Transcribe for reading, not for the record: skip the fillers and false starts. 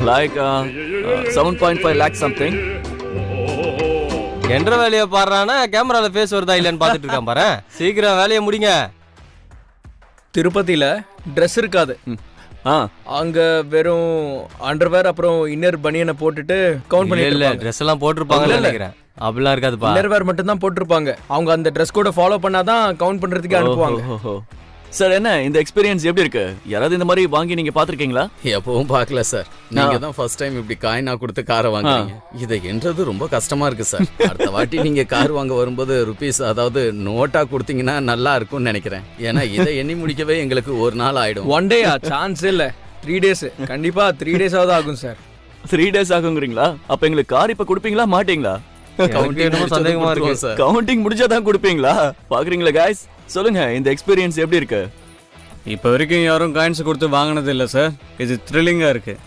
Like 7.5 lakhs something. என்ற வேலையை பாடுறானா கேமரால ஃபேஸ் வருதா இல்லைன்னு பார்த்துட்டு இருக்கான் பாரு. சீக்கிரம் வேலையை முடிங்க. திருப்பதியில ட்ரெஸ் இருக்காது. அங்க வெறும் அண்டர்வேர் அப்புறம் இன்னர் பனியனை போட்டுட்டு கவுண்ட் பண்ணி இல்ல ட்ரெஸ் எல்லாம் போட்டுருப்பாங்கன்னு நினைக்கிறேன். அப்படிலாம் இருக்காதுப்பா. இன்னர்வேர் மட்டும் தான் போட்டிருப்பாங்க. அவங்க அந்த ட்ரெஸ் கோட ஃபாலோ பண்ணாதான் கவுண்ட் பண்றதுக்கு அனுப்புவாங்க. சார் என்ன இந்த எக்ஸ்பீரியன்ஸ் எப்படி இருக்கு? யாராவது இந்த மாதிரி வாங்கி நீங்க பாத்திருக்கீங்களா? எப்பவும் பார்க்கல சார். நீங்க தான் ஃபர்ஸ்ட் டைம் இப்படி காயினா கொடுத்து காரை வாங்குறீங்க. இதை என்றது ரொம்ப கஷ்டமா இருக்கு சார். அடுத்த வாட்டி நீங்க கார் வாங்க வரும்போது ருபீஸ் அதாவது நோட்டா கொடுத்தீங்கன்னா நல்லா இருக்கும்னு நினைக்கிறேன். ஏன்னா இதை எண்ணி முடிக்கவே எங்களுக்கு ஒரு நாள் ஆயிடும். ஒன் டேயா? சான்ஸ் இல்ல. 3 days. கண்டிப்பா 3 days ஆவது ஆகும் சார். 3 days ஆகுங்கிறீங்களா? அப்ப எங்களுக்கு கார் இப்ப கொடுப்பீங்களா மாட்டீங்களா? சந்தேகமா இருக்கு சார். கவுண்டிங் முடிஞ்சாதான் கொடுப்பீங்களா? பாக்குறீங்களா गाइस? சொல்லுங்க இந்த எக்ஸ்பீரியன்ஸ் எப்படி இருக்கு? இப்போ வரைக்கும் யாரும் காயின்ஸ் கொடுத்து வாங்கினது இல்லை சார். இது த்ரில்லிங்காக இருக்குது.